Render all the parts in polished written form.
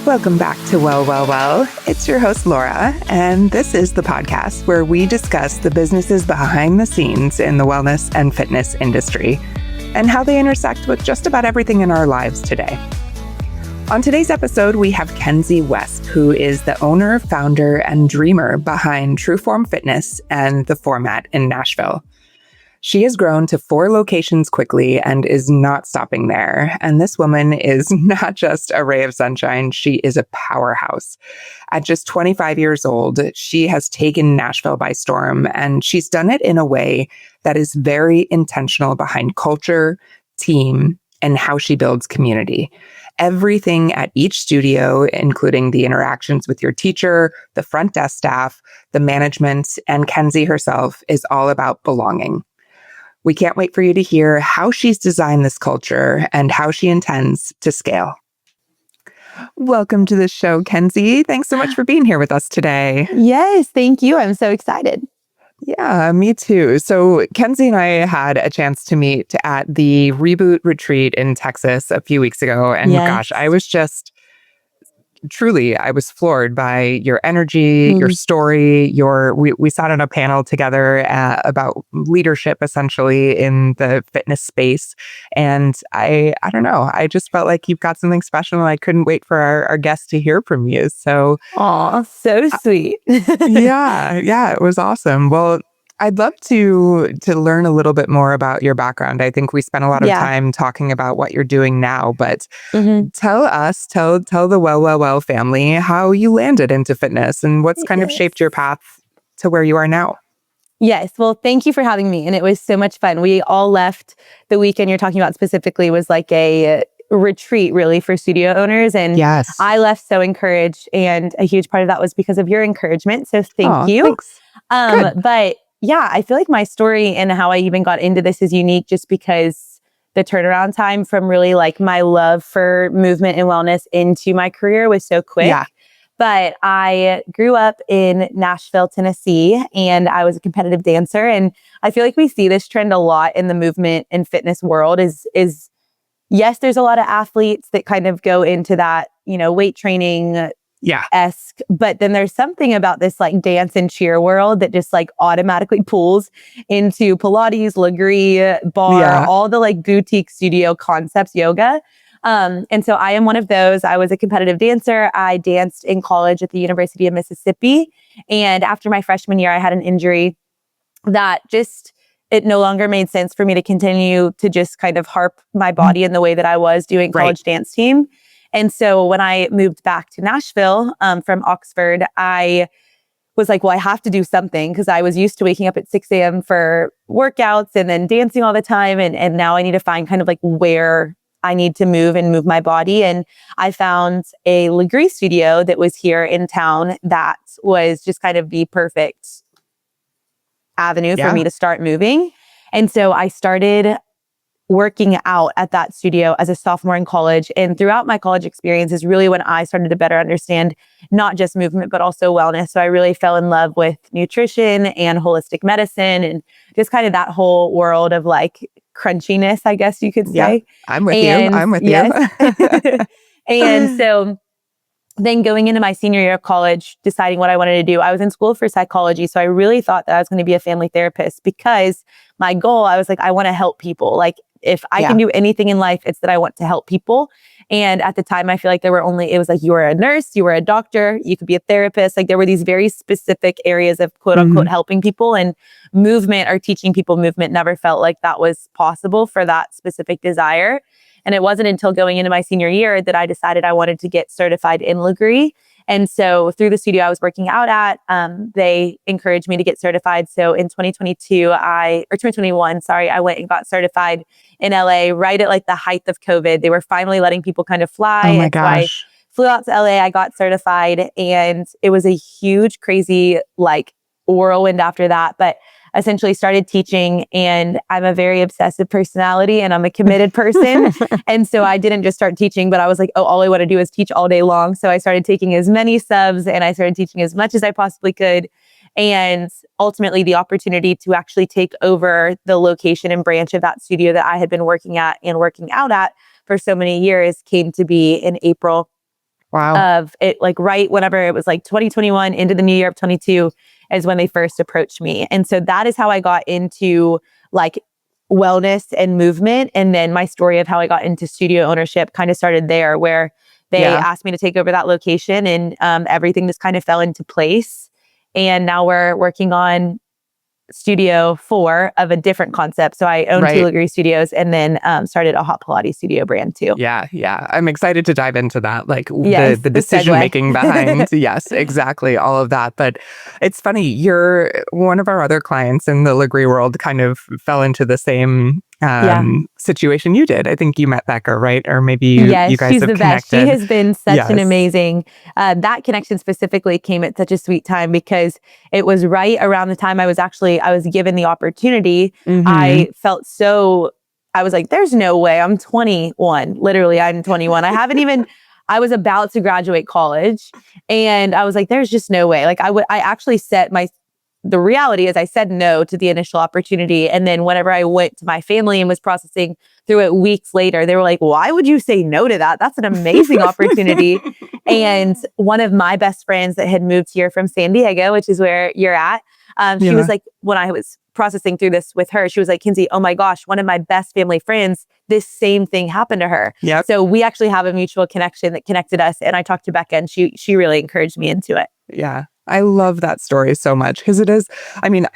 Welcome back to Well. It's your host, Laura, and this is the podcast where we discuss the businesses behind the scenes in the wellness and fitness industry and how they intersect with just about everything in our lives today. On today's episode, we have Kenzie Wesp, who is the owner, founder, and dreamer behind Trueform Fitness and The Format in Nashville. She has grown to 4 locations quickly and is not stopping there. And this woman is not just a ray of sunshine, she is a powerhouse. At just 25 years old, she has taken Nashville by storm, and she's done it in a way that is very intentional behind culture, team, and how she builds community. Everything at each studio, including the interactions with your teacher, the front desk staff, the management, and Kenzie herself, is all about belonging. We can't wait for you to hear how she's designed this culture and how she intends to scale. Welcome to the show, Kenzie. Thanks so much for being here with us today. Yes, thank you. I'm so excited. Yeah, me too. So Kenzie and I had a chance to meet at the Reboot retreat in Texas a few weeks ago. And gosh, I was just I was floored by your energy, your story, we sat on a panel together about leadership essentially in the fitness space. And I don't know, I just felt like you've got something special and I couldn't wait for our guests to hear from you. So, aw, so sweet. Yeah, it was awesome. Well, I'd love to learn a little bit more about your background. I think we spent a lot of time talking about what you're doing now, but tell the Well family how you landed into fitness and what's kind of shaped your path to where you are now. Yes. Well, thank you for having me. And it was so much fun. We all left the weekend you're talking about specifically was like a retreat really for studio owners. And I left so encouraged. And a huge part of that was because of your encouragement. So thank you. Thanks. But yeah, I feel like my story and how I even got into this is unique just because the turnaround time from really like my love for movement and wellness into my career was so quick. Yeah. But I grew up in Nashville, Tennessee, and I was a competitive dancer. And I feel like we see this trend a lot in the movement and fitness world is yes, there's a lot of athletes that kind of go into that, weight training esque, but then there's something about this like dance and cheer world that just like automatically pulls into Pilates, Legree, bar, all the like boutique studio concepts, yoga. And so I am one of those. I was a competitive dancer. I danced in college at the University of Mississippi. And after my freshman year, I had an injury that it no longer made sense for me to continue to just kind of harp my body in the way that I was doing college dance team. And so when I moved back to Nashville from Oxford, I was like, well, I have to do something because I was used to waking up at 6 a.m. for workouts and then dancing all the time. And now I need to find kind of like where I need to move my body. And I found a Legree studio that was here in town that was just kind of the perfect avenue for me to start moving. And so I started working out at that studio as a sophomore in college. And throughout my college experience is really when I started to better understand not just movement, but also wellness. So I really fell in love with nutrition and holistic medicine and just kind of that whole world of like crunchiness, I guess you could say. Yeah, I'm with you. And so then going into my senior year of college, deciding what I wanted to do, I was in school for psychology. So I really thought that I was going to be a family therapist because my goal, I was like, I want to help people. Like if I can do anything in life, it's that I want to help people. And at the time, I feel like it was like, you were a nurse, you were a doctor, you could be a therapist. Like there were these very specific areas of quote unquote helping people, and movement or teaching people movement never felt like that was possible for that specific desire. And it wasn't until going into my senior year that I decided I wanted to get certified in Legree. And so through the studio I was working out at, they encouraged me to get certified. So in 2021, I went and got certified in LA right at like the height of COVID. They were finally letting people kind of fly. Oh my gosh. So I flew out to LA, I got certified, and it was a huge, crazy like whirlwind after that. But essentially started teaching, and I'm a very obsessive personality and I'm a committed person. And so I didn't just start teaching, but I was like, oh, all I want to do is teach all day long. So I started taking as many subs and I started teaching as much as I possibly could. And ultimately the opportunity to actually take over the location and branch of that studio that I had been working at and working out at for so many years came to be in April Wow. of it, like right whenever it was like 2021 into the new year of 22 is when they first approached me. And so that is how I got into like wellness and movement. And then my story of how I got into studio ownership kind of started there, where they asked me to take over that location, and everything just kind of fell into place. And now we're working on Studio 4 of a different concept. So I own two Lagree studios, and then started a hot Pilates studio brand too. Yeah. I'm excited to dive into that, like the decision making behind. Yes, exactly. All of that. But it's funny, you're one of our other clients in the Lagree world kind of fell into the same situation you did. I think you met Becca, right? Or maybe you guys she's have the connected. Best. She has been such an amazing, that connection specifically came at such a sweet time, because it was right around the time I was given the opportunity. I felt I was like, there's no way. I'm 21. Literally, I'm 21. I was about to graduate college, and I was like, there's just no way. Like I actually the reality is I said no to the initial opportunity. And then whenever I went to my family and was processing through it weeks later, they were like, why would you say no to that? That's an amazing opportunity. And one of my best friends that had moved here from San Diego, which is where you're at, she was like, when I was processing through this with her, she was like, Kenzie, oh my gosh, one of my best family friends, this same thing happened to her. Yep. So we actually have a mutual connection that connected us. And I talked to Becca, and she really encouraged me into it. Yeah. I love that story so much, because it is, I mean,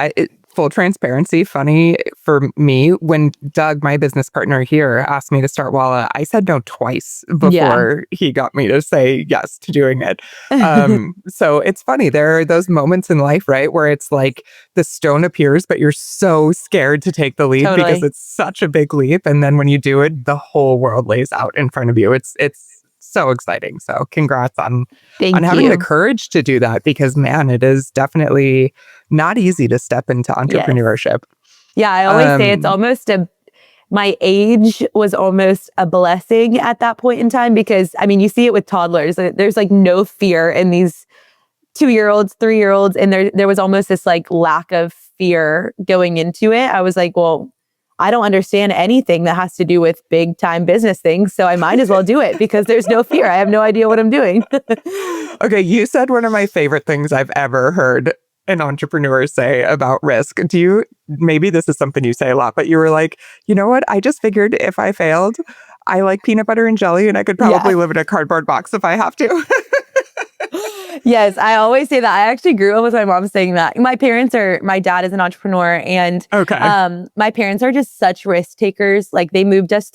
full transparency, funny for me, when Doug, my business partner here, asked me to start Walla, I said no twice before he got me to say yes to doing it. So it's funny. There are those moments in life, right, where it's like the stone appears, but you're so scared to take the leap because it's such a big leap. And then when you do it, the whole world lays out in front of you. It's so exciting. So congrats on having the courage to do that, because man, it is definitely not easy to step into entrepreneurship. Yeah, I always say it's almost my age was almost a blessing at that point in time, because I mean, you see it with toddlers. There's like no fear in these 2-year-olds, 3-year-olds. And there was almost this like lack of fear going into it. I was like, well, I don't understand anything that has to do with big time business things, so I might as well do it because there's no fear. I have no idea what I'm doing. Okay, you said one of my favorite things I've ever heard an entrepreneur say about risk. Maybe this is something you say a lot, but you were like, you know what? I just figured if I failed, I like peanut butter and jelly, and I could probably live in a cardboard box if I have to. Yes, I always say that. I actually grew up with my mom saying that. My dad is an entrepreneur, and my parents are just such risk takers. Like they moved us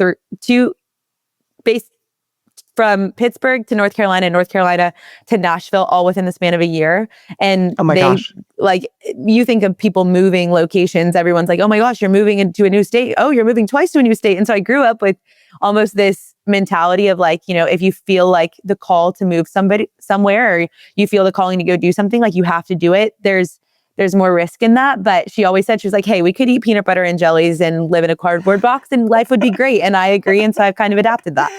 from Pittsburgh to North Carolina to Nashville, all within the span of a year. And oh my gosh, like you think of people moving locations, everyone's like, oh my gosh, you're moving into a new state. Oh, you're moving twice to a new state. And so I grew up with almost this mentality of like, if you feel like the call to move somewhere, or you feel the calling to go do something, like you have to do it. There's more risk in that. But she always said, she was like, hey, we could eat peanut butter and jellies and live in a cardboard box and life would be great. And I agree. And so I've kind of adapted that.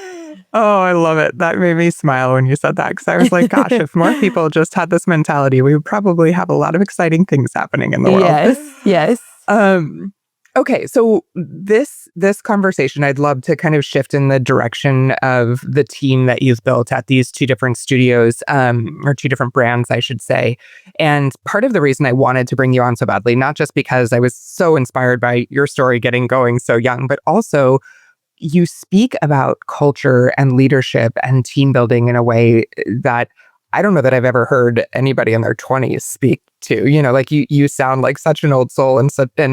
Oh, I love it. That made me smile when you said that, because I was like, gosh, if more people just had this mentality, we would probably have a lot of exciting things happening in the world. Yes. Okay, so this conversation, I'd love to kind of shift in the direction of the team that you've built at these two different studios, or two different brands, I should say. And part of the reason I wanted to bring you on so badly, not just because I was so inspired by your story getting going so young, but also you speak about culture and leadership and team building in a way that I don't know that I've ever heard anybody in their 20s speak to. Like you sound like such an old soul and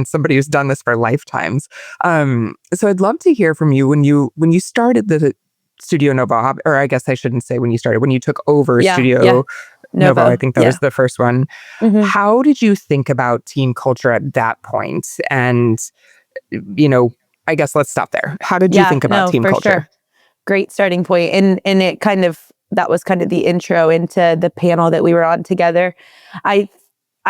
somebody who's done this for lifetimes. So I'd love to hear from you when you started the Studio Novo, or I guess I shouldn't say when you took over Studio Novo. I think that was the first one. Mm-hmm. How did you think about team culture at that point? And, I guess let's stop there. How did you think about team culture? Sure. Great starting point. And it that was kind of the intro into the panel that we were on together. I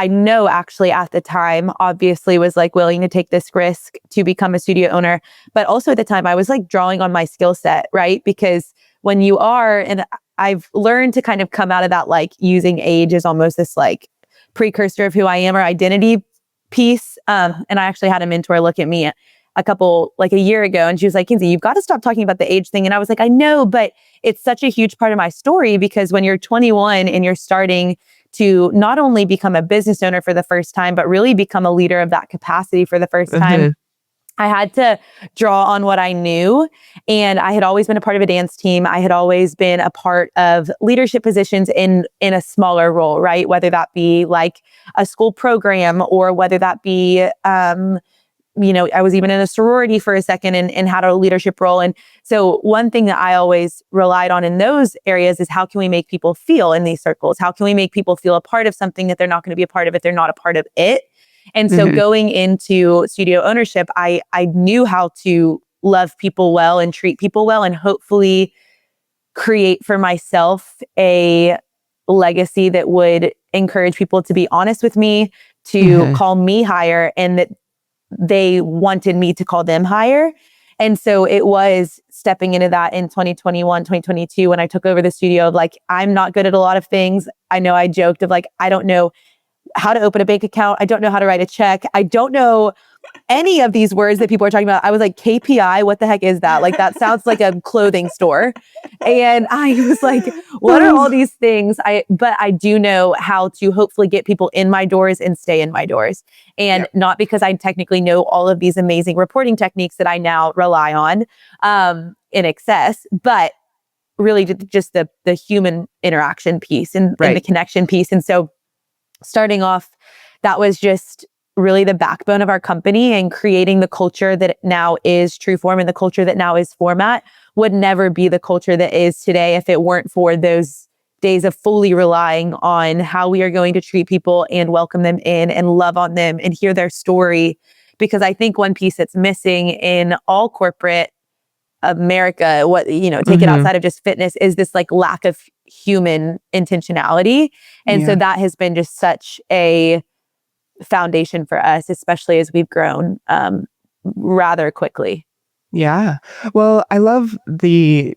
know actually at the time, obviously was like willing to take this risk to become a studio owner. But also at the time I was like drawing on my skill set, right? Because when you are, and I've learned to kind of come out of that, like using age as almost this like precursor of who I am or identity piece. And I actually had a mentor look at me a year ago. And she was like, Kenzie, you've got to stop talking about the age thing. And I was like, I know, but it's such a huge part of my story, because when you're 21 and you're starting to not only become a business owner for the first time, but really become a leader of that capacity for the first time, I had to draw on what I knew. And I had always been a part of a dance team. I had always been a part of leadership positions in a smaller role, right? Whether that be like a school program, or whether that be, I was even in a sorority for a second and had a leadership role. And so one thing that I always relied on in those areas is, how can we make people feel in these circles? How can we make people feel a part of something that they're not going to be a part of if they're not a part of it? And so going into studio ownership, I knew how to love people well and treat people well, and hopefully create for myself a legacy that would encourage people to be honest with me, to call me higher, and that they wanted me to call them higher. And so it was stepping into that in 2021, 2022, when I took over the studio, of like, I'm not good at a lot of things. I know I joked of like, I don't know how to open a bank account. I don't know how to write a check. I don't know any of these words that people are talking about. I was like, KPI, what the heck is that? Like, that sounds like a clothing store. And I was like, what are all these things? But I do know how to hopefully get people in my doors and stay in my doors. And not because I technically know all of these amazing reporting techniques that I now rely on in excess, but really just the human interaction piece and the connection piece. And so starting off, that was just really the backbone of our company, and creating the culture that now is Trueform, and the culture that now is Format would never be the culture that is today if it weren't for those days of fully relying on how we are going to treat people and welcome them in and love on them and hear their story. Because I think one piece that's missing in all corporate America, take it outside of just fitness, is this like lack of human intentionality. And so that has been just such a foundation for us, especially as we've grown rather quickly. Yeah. Well, I love the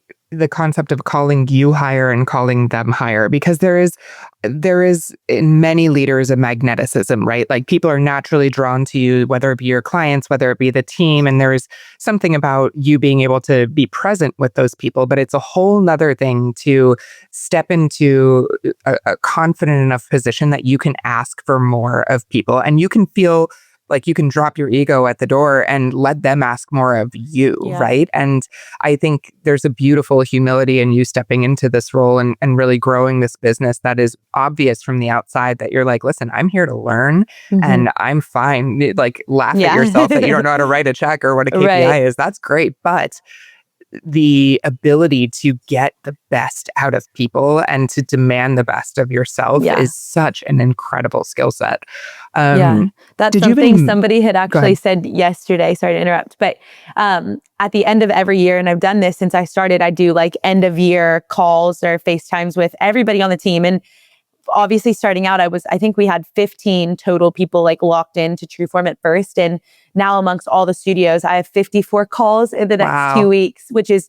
concept of calling you higher and calling them higher, because there is in many leaders a magneticism, right? Like, people are naturally drawn to you, whether it be your clients, whether it be the team. And there's something about you being able to be present with those people. But it's a whole nother thing to step into a confident enough position that you can ask for more of people, and you can feel like you can drop your ego at the door and let them ask more of you, right? And I think there's a beautiful humility in you stepping into this role and really growing this business that is obvious from the outside, that you're like, listen, I'm here to learn and I'm fine. Like, laugh at yourself that you don't know how to write a check or what a KPI is. That's great. But the ability to get the best out of people and to demand the best of yourself is such an incredible skill set. That's something somebody had actually said yesterday. Sorry to interrupt, but at the end of every year, and I've done this since I started, I do like end of year calls or FaceTimes with everybody on the team. And obviously starting out, I think we had 15 total people like locked into Trueform at first. And now amongst all the studios, I have 54 calls in the next 2 weeks, which is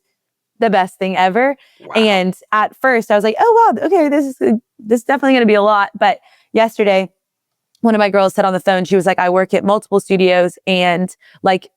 the best thing ever. And at first I was like, oh, wow, okay, this is definitely going to be a lot. But yesterday, one of my girls said on the phone, she was like, I work at multiple studios, and like,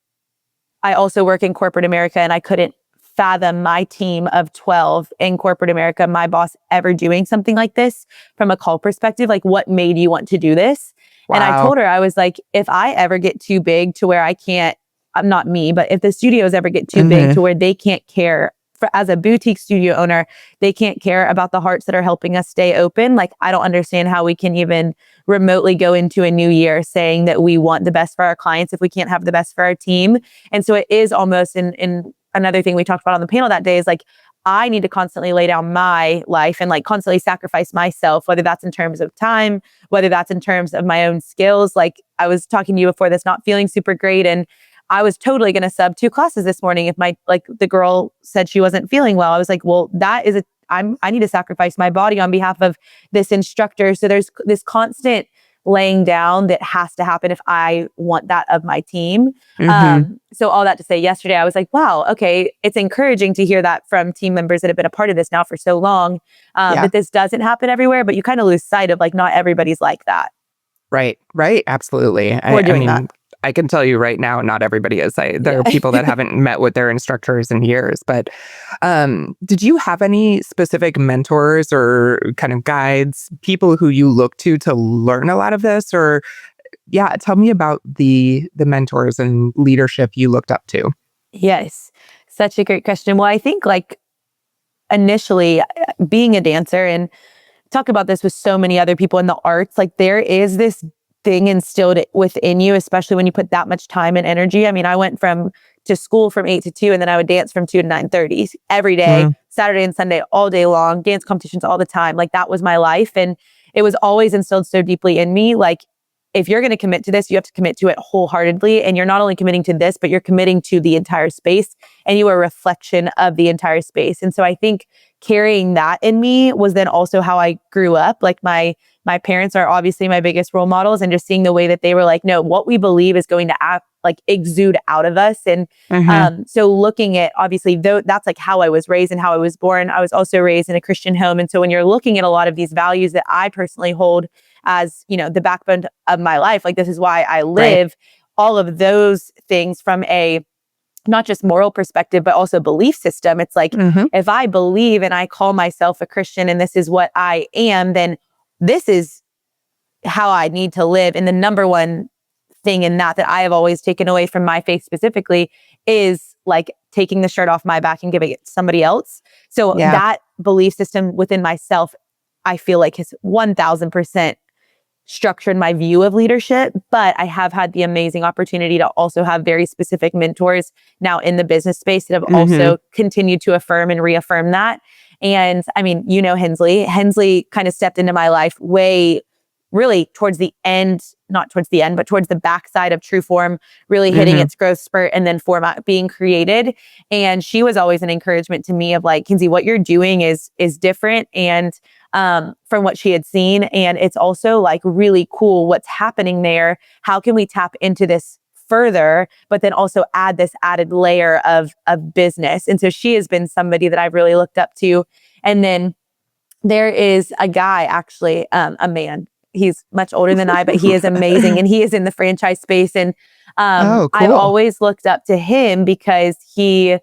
I also work in corporate America, and I couldn't fathom my team of 12 in corporate America, my boss, ever doing something like this from a call perspective. Like, what made you want to do this? And I told her, I was like, if I ever get too big to where I can't, I'm not me, but if the studios ever get too big to where they can't care, as a boutique studio owner, they can't care about the hearts that are helping us stay open. Like, I don't understand how we can even remotely go into a new year saying that we want the best for our clients if we can't have the best for our team. And so it is almost in another thing we talked about on the panel that day is like, I need to constantly lay down my life and like constantly sacrifice myself, whether that's in terms of time, whether that's in terms of my own skills. Like, I was talking to you before this, not feeling super great, and I was totally going to sub 2 classes this morning if the girl said she wasn't feeling well. I was like, well, that is I need to sacrifice my body on behalf of this instructor. So there's this constant laying down that has to happen if I want that of my team. So all that to say, yesterday I was like, wow, okay, it's encouraging to hear that from team members that have been a part of this now for so long, that this doesn't happen everywhere, but you kind of lose sight of like, not everybody's like that. Right. Absolutely. We're doing that. I can tell you right now, not everybody is. There are people that haven't met with their instructors in years. But did you have any specific mentors or kind of guides, people who you look to learn a lot of this? Or yeah, tell me about the mentors and leadership you looked up to. Yes. Such a great question. Well, I think like initially being a dancer, and talk about this with so many other people in the arts, like there is this thing instilled within you, especially when you put that much time and energy. I mean, I went to school from 8 to 2, and then I would dance from 2 to 9:30 every day, Saturday and Sunday, all day long, dance competitions all the time. Like that was my life. And it was always instilled so deeply in me. Like, if you're going to commit to this, you have to commit to it wholeheartedly. And you're not only committing to this, but you're committing to the entire space, and you are a reflection of the entire space. And so I think carrying that in me was then also how I grew up. Like my parents are obviously my biggest role models, and just seeing the way that they were like, no, what we believe is going to exude out of us. And so looking at, obviously, though, that's like how I was raised and how I was born. I was also raised in a Christian home. And so when you're looking at a lot of these values that I personally hold as, the backbone of my life, like this is why I live, all of those things from a not just moral perspective, but also belief system. It's like, if I believe and I call myself a Christian and this is what I am, then this is how I need to live. And the number one thing in that I have always taken away from my faith specifically is like taking the shirt off my back and giving it to somebody else. So that belief system within myself, I feel like has 1000% structured my view of leadership. But I have had the amazing opportunity to also have very specific mentors now in the business space that have also continued to affirm and reaffirm that. And I mean, Hensley kind of stepped into my life really towards the end, not towards the end, but towards the backside of Trueform really hitting its growth spurt, and then format being created. And she was always an encouragement to me of like, Kenzie, what you're doing is different. And from what she had seen. And it's also like really cool what's happening there. How can we tap into this further, but then also add this added layer of business? And so she has been somebody that I've really looked up to. And then there is a guy, actually, a man. He's much older than I, but he is amazing. And he is in the franchise space. And cool. I've always looked up to him because he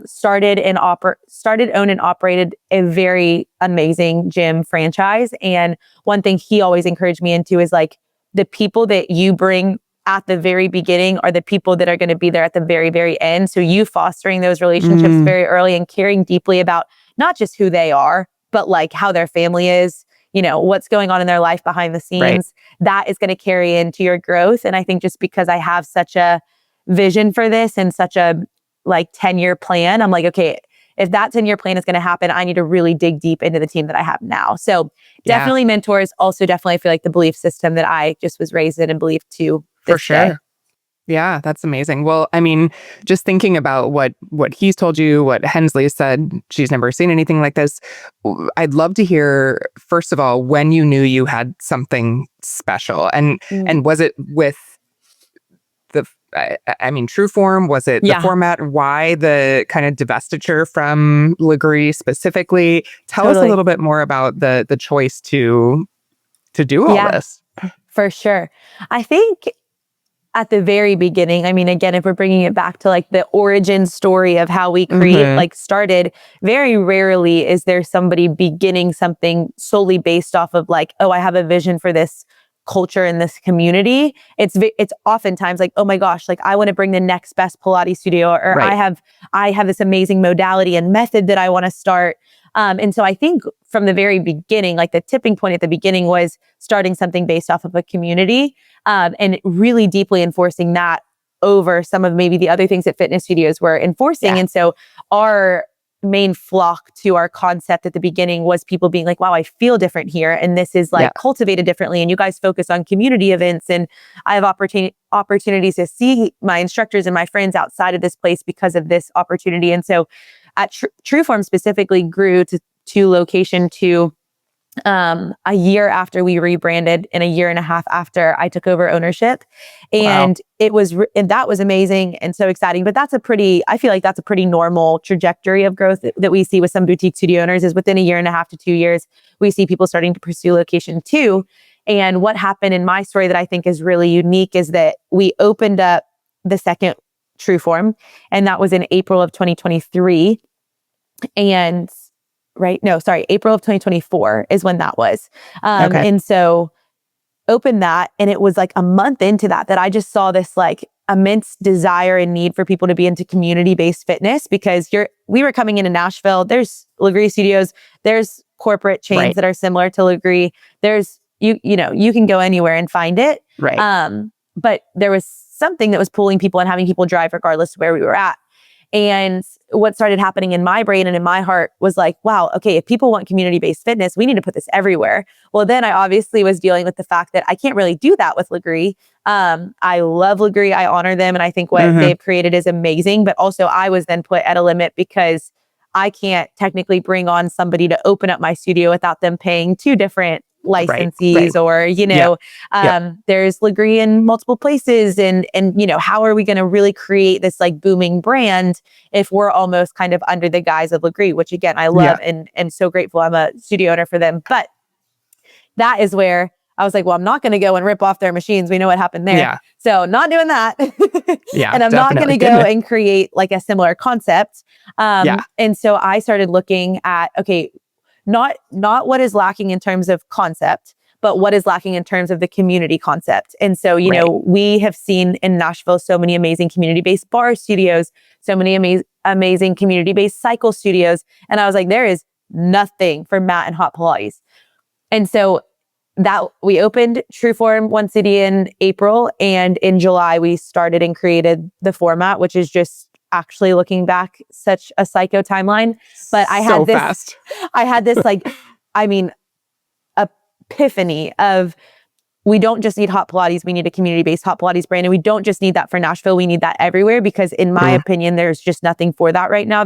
started, owned and operated a very amazing gym franchise. And one thing he always encouraged me into is like, the people that you bring at the very beginning are the people that are going to be there at the very, very end. So you fostering those relationships very early and caring deeply about not just who they are, but like how their family is, what's going on in their life behind the scenes, that is going to carry into your growth. And I think just because I have such a vision for this and such a 10-year plan, I'm like, okay, if that 10-year plan is going to happen, I need to really dig deep into the team that I have now. So definitely mentors. Also definitely I feel like the belief system that I just was raised in and believed to this For sure. day. Yeah, that's amazing. Well, I mean, just thinking about what he's told you, what Hensley said, she's never seen anything like this. I'd love to hear, first of all, when you knew you had something special, and was it with Trueform? Was it the format? Why the kind of divestiture from Legree specifically? Tell us a little bit more about the choice to do all this. For sure. I think at the very beginning, I mean, again, if we're bringing it back to like the origin story of how we create, started, very rarely is there somebody beginning something solely based off of like, oh, I have a vision for this culture in this community. It's oftentimes like, oh my gosh, like I want to bring the next best Pilates studio, or I have this amazing modality and method that I want to start. And so I think from the very beginning, like the tipping point at the beginning was starting something based off of a community, and really deeply enforcing that over some of maybe the other things that fitness studios were enforcing. And so our main flock to our concept at the beginning was people being like, wow, I feel different here. And this is like cultivated differently. And you guys focus on community events. And I have opportunities to see my instructors and my friends outside of this place because of this opportunity. And so at Trueform specifically grew to location 2 a year after we rebranded and a year and a half after I took over ownership. And it was, and that was amazing and so exciting. But I feel like that's a pretty normal trajectory of growth that we see with some boutique studio owners, is within a year and a half to 2 years, we see people starting to pursue location 2. And what happened in my story that I think is really unique is that we opened up the second Trueform, and that was in April of 2023. And April of 2024 is when that was. Okay. And so opened that, and it was like a month into that I just saw this like immense desire and need for people to be into community-based fitness, because we were coming into Nashville. There's Legree studios, there's corporate chains Right. that are similar to Legree. There's you can go anywhere and find it. Right. But there was something that was pulling people and having people drive regardless of where we were at. And what started happening in my brain and in my heart was like, wow, okay, if people want community-based fitness, we need to put this everywhere. Well, then I obviously was dealing with the fact that I can't really do that with Legree. I love Legree. I honor them. And I think what they've created is amazing. But also I was then put at a limit because I can't technically bring on somebody to open up my studio without them paying two different licensees, or, there's Legree in multiple places. And how are we going to really create this like booming brand if we're almost kind of under the guise of Legree, which again, I love and am so grateful. I'm a studio owner for them. But that is where I was like, well, I'm not going to go and rip off their machines. We know what happened there. Yeah. So not doing that. Yeah. And I'm not going to go and create like a similar concept. And so I started looking at, okay, not what is lacking in terms of concept, but what is lacking in terms of the community concept. And so, we have seen in Nashville so many amazing community-based bar studios, so many amazing community-based cycle studios. And I was like, there is nothing for mat and hot Pilates. And so that we opened Trueform one city in April, and in July we started and created the format, which is just actually looking back such a psycho timeline. But I had this like, epiphany of, we don't just need hot Pilates, we need a community-based hot Pilates brand. And we don't just need that for Nashville, we need that everywhere, because in my opinion, there's just nothing for that right now.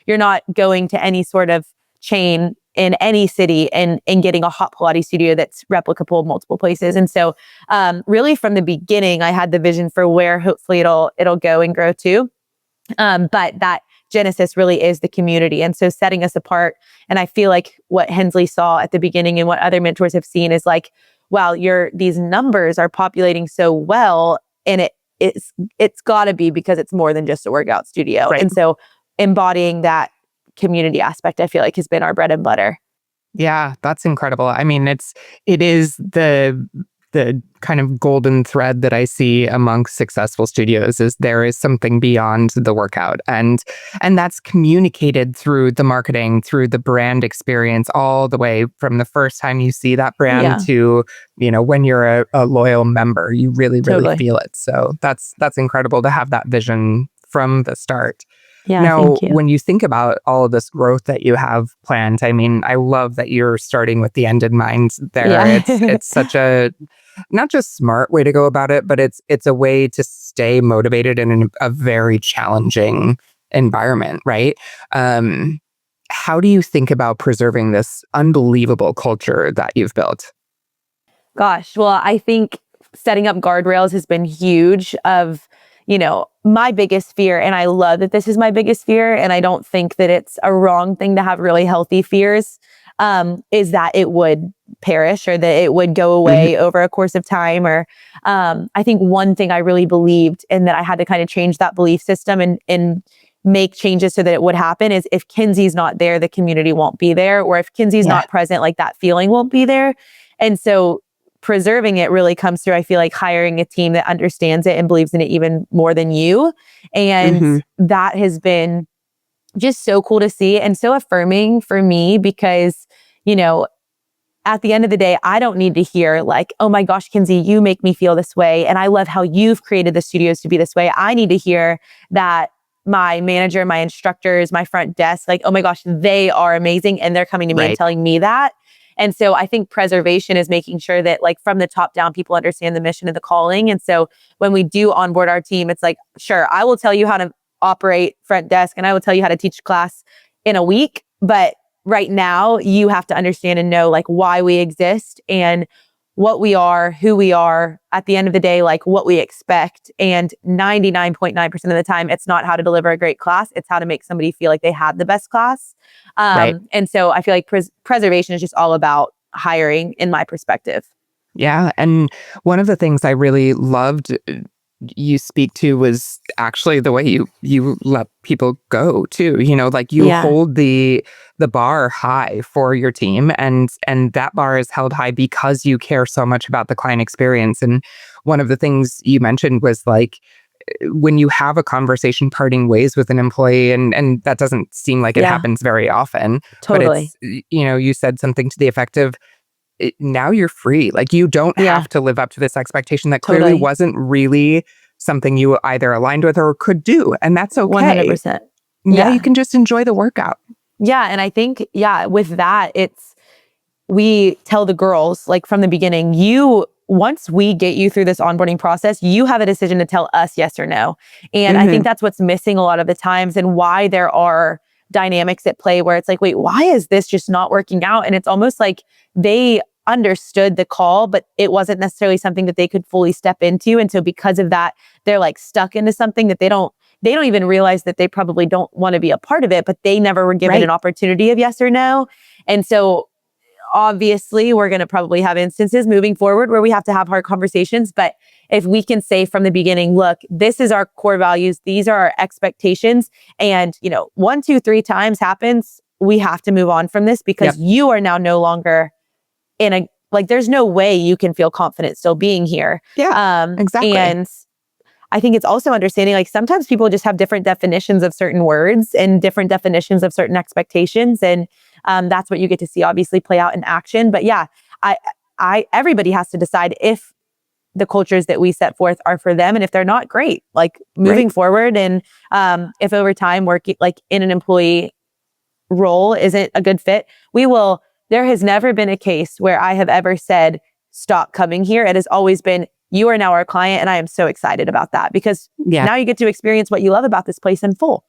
You're not going to any sort of chain in any city and getting a hot Pilates studio that's replicable in multiple places. And so really from the beginning, I had the vision for where hopefully it'll go and grow to. But that genesis really is the community. And so setting us apart. And I feel like what Hensley saw at the beginning and what other mentors have seen is like, wow, these numbers are populating so well. And it's gotta be because it's more than just a workout studio. Right. And so embodying that community aspect, I feel like has been our bread and butter. Yeah, that's incredible. I mean, it is the kind of golden thread that I see amongst successful studios is there is something beyond the workout, and that's communicated through the marketing, through the brand experience, all the way from the first time you see that brand to when you're a loyal member, you really Totally feel it. So that's incredible to have that vision from the start. Yeah, now, when you think about all of this growth that you have planned, I mean, I love that you're starting with the end in mind there. Yeah. It's such a not just smart way to go about it, but it's a way to stay motivated in a very challenging environment, right? How do you think about preserving this unbelievable culture that you've built? Gosh, well, I think setting up guardrails has been huge of, my biggest fear, and I love that this is my biggest fear, and I don't think that it's a wrong thing to have really healthy fears, is that it would perish or that it would go away over a course of time. Or I think one thing I really believed and that I had to kind of change that belief system and make changes so that it would happen is if Kenzie's not there, the community won't be there. Or if Kenzie's not present, like that feeling won't be there. And so preserving it really comes through, I feel like, hiring a team that understands it and believes in it even more than you. And that has been just so cool to see and so affirming for me because, at the end of the day, I don't need to hear like, oh my gosh, Kenzie, you make me feel this way. And I love how you've created the studios to be this way. I need to hear that my manager, my instructors, my front desk, like, oh my gosh, they are amazing. And they're coming to me and telling me that. And so I think preservation is making sure that like from the top down, people understand the mission and the calling. And so when we do onboard our team, it's like, sure, I will tell you how to operate front desk and I will tell you how to teach class in a week. But right now you have to understand and know like why we exist and what we are, who we are, at the end of the day, like what we expect. And 99.9% of the time, it's not how to deliver a great class. It's how to make somebody feel like they had the best class. And so I feel like preservation is just all about hiring in my perspective. Yeah. And one of the things I really loved you speak to was actually the way you let people go too. Like you Yeah. hold the bar high for your team, and that bar is held high because you care so much about the client experience. And one of the things you mentioned was like when you have a conversation parting ways with an employee, and that doesn't seem like it Yeah. happens very often, but Totally. you said something to the effect of now you're free. Like you don't Yeah. have to live up to this expectation that clearly Totally. wasn't really something you either aligned with or could do. And that's okay. 100%. Now you Yeah. can just enjoy the workout. Yeah. And I think, with that, we tell the girls like from the beginning, once we get you through this onboarding process, you have a decision to tell us yes or no. And I think that's what's missing a lot of the times, and why there are dynamics at play where it's like, wait, why is this just not working out? And it's almost like they understood the call, but it wasn't necessarily something that they could fully step into. And so because of that, they're like stuck into something that they don't even realize that they probably don't want to be a part of it, but they never were given Right. an opportunity of yes or no. And so obviously, we're going to probably have instances moving forward where we have to have hard conversations. But if we can say from the beginning, look, this is our core values, these are our expectations, and 1, 2, 3 times happens, we have to move on from this because you are now no longer in a, like, there's no way you can feel confident still being here. Yeah, exactly. And I think it's also understanding, like, sometimes people just have different definitions of certain words and different definitions of certain expectations. And that's what you get to see obviously play out in action. But yeah, everybody has to decide if the cultures that we set forth are for them. And if they're not, great, like moving forward. And if over time working like in an employee role isn't a good fit, there has never been a case where I have ever said, stop coming here. It has always been, you are now our client. And I am so excited about that because now you get to experience what you love about this place in full.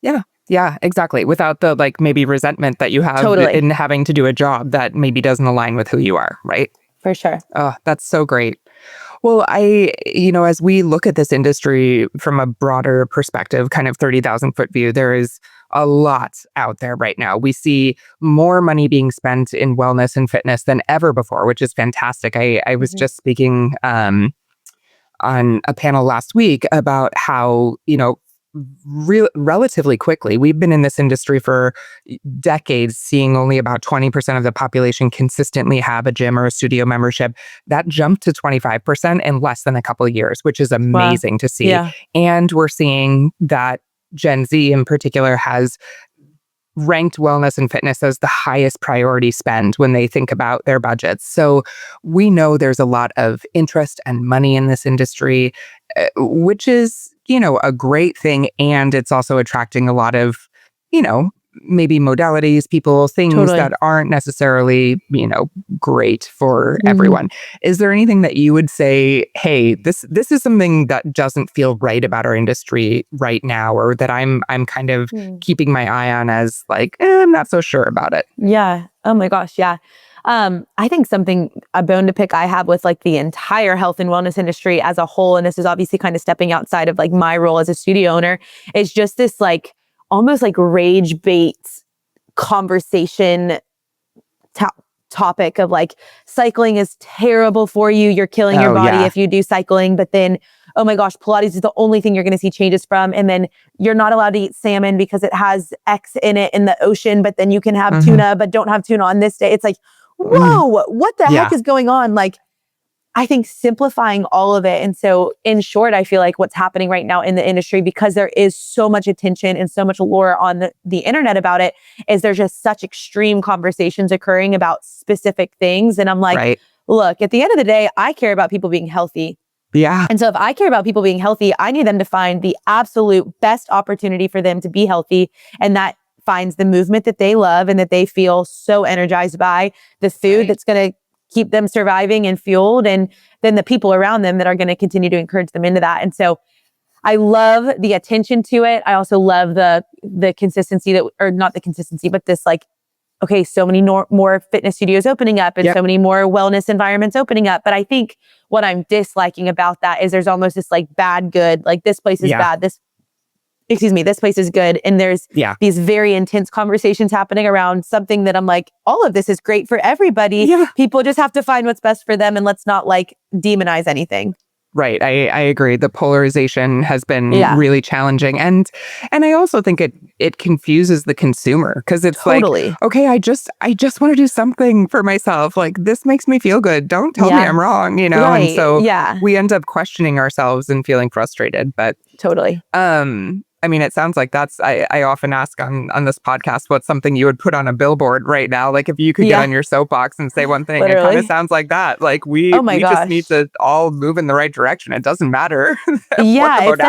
Yeah. Yeah, exactly. Without the like maybe resentment that you have in having to do a job that maybe doesn't align with who you are, right? For sure. Oh, that's so great. Well, as we look at this industry from a broader perspective, kind of 30,000 foot view, there is a lot out there right now. We see more money being spent in wellness and fitness than ever before, which is fantastic. I was just speaking on a panel last week about how, relatively quickly, we've been in this industry for decades, seeing only about 20% of the population consistently have a gym or a studio membership. That jumped to 25% in less than a couple of years, which is amazing to see. Yeah. And we're seeing that Gen Z in particular has ranked wellness and fitness as the highest priority spend when they think about their budgets. So we know there's a lot of interest and money in this industry, which is, a great thing. And it's also attracting a lot of, maybe modalities, people, things that aren't necessarily, great for everyone. Is there anything that you would say, hey, this is something that doesn't feel right about our industry right now, or that I'm kind of keeping my eye on as like, I'm not so sure about it? Yeah. Oh my gosh. Yeah. I think a bone to pick I have with like the entire health and wellness industry as a whole, and this is obviously kind of stepping outside of like my role as a studio owner, is just this like almost like rage bait conversation topic of like, cycling is terrible for you. You're killing your body if you do cycling. But then, oh my gosh, Pilates is the only thing you're going to see changes from. And then you're not allowed to eat salmon because it has X in it in the ocean, but then you can have tuna, but don't have tuna on this day. It's like, whoa, what the heck is going on? Like, I think simplifying all of it. And so in short, I feel like what's happening right now in the industry, because there is so much attention and so much lore on the internet about it, is there's just such extreme conversations occurring about specific things. And I'm like, look, at the end of the day, I care about people being healthy. Yeah. And so if I care about people being healthy, I need them to find the absolute best opportunity for them to be healthy. And that finds the movement that they love and that they feel so energized by, the food that's going to keep them surviving and fueled, and then the people around them that are going to continue to encourage them into that. And so I love the attention to it. I also love the consistency or not the consistency, but this like, okay, so many more fitness studios opening up and so many more wellness environments opening up. But I think what I'm disliking about that is there's almost this like bad, good, like this place is bad. this place is good. And there's these very intense conversations happening around something that I'm like, all of this is great for everybody. Yeah. People just have to find what's best for them, and let's not like demonize anything. Right. I agree. The polarization has been really challenging. And I also think it confuses the consumer, because it's like, okay, I just want to do something for myself. Like, this makes me feel good. Don't tell me I'm wrong, you know? Right. And so we end up questioning ourselves and feeling frustrated. But I mean, it sounds like I often ask on this podcast, what's something you would put on a billboard right now? Like, if you could get on your soapbox and say one thing, it kind of sounds like that. Like, we just need to all move in the right direction. It doesn't matter. It's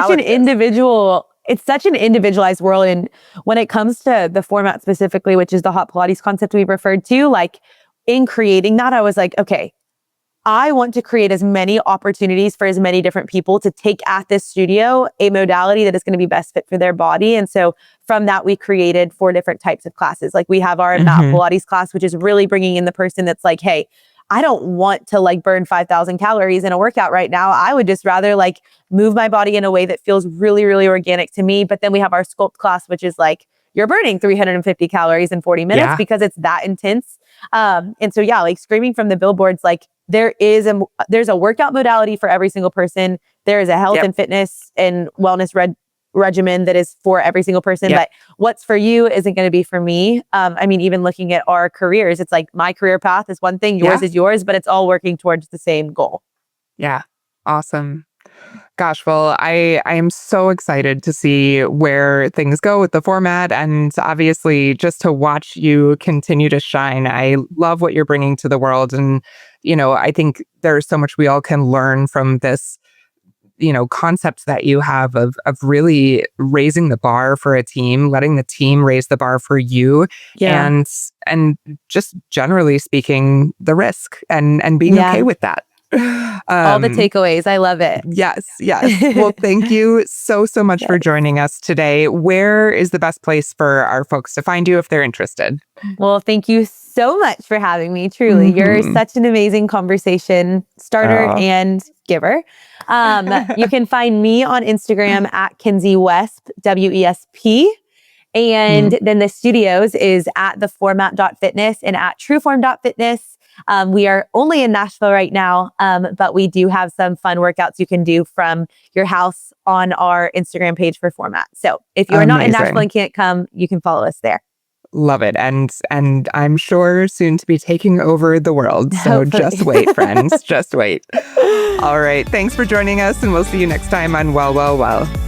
such an individualized world. And when it comes to the format specifically, which is the hot Pilates concept we referred to, like, in creating that, I was like, okay, I want to create as many opportunities for as many different people to take at this studio a modality that is going to be best fit for their body. And so from that, we created 4 different types of classes. Like, we have our mat Pilates class, which is really bringing in the person that's like, hey, I don't want to like burn 5,000 calories in a workout right now. I would just rather like move my body in a way that feels really, really organic to me. But then we have our sculpt class, which is like, you're burning 350 calories in 40 minutes because it's that intense. And so, like, screaming from the billboards, like, there's a workout modality for every single person. There is a health and fitness and wellness regimen that is for every single person. But what's for you isn't going to be for me. I mean, even looking at our careers, it's like my career path is one thing, yours is yours, but it's all working towards the same goal. Yeah. Awesome. Gosh, well, I am so excited to see where things go with the format, and obviously just to watch you continue to shine. I love what you're bringing to the world. And, you know, I think there's so much we all can learn from this, you know, concept that you have of really raising the bar for a team, letting the team raise the bar for you, and just generally speaking, the risk and being okay with that. All the takeaways. I love it. Yes. Well, thank you so much for joining us today. Where is the best place for our folks to find you if they're interested? Well, thank you so much for having me. Truly, you're such an amazing conversation starter and giver. You can find me on Instagram at Kenzie Wesp, WESP. And then the studios is at theformat.fitness and at Trueform.fitness. We are only in Nashville right now, but we do have some fun workouts you can do from your house on our Instagram page for Format. So if you're not in Nashville and can't come, you can follow us there. Love it. And I'm sure soon to be taking over the world. So just wait, friends. Just wait. All right. Thanks for joining us, and we'll see you next time on Well, Well, Well.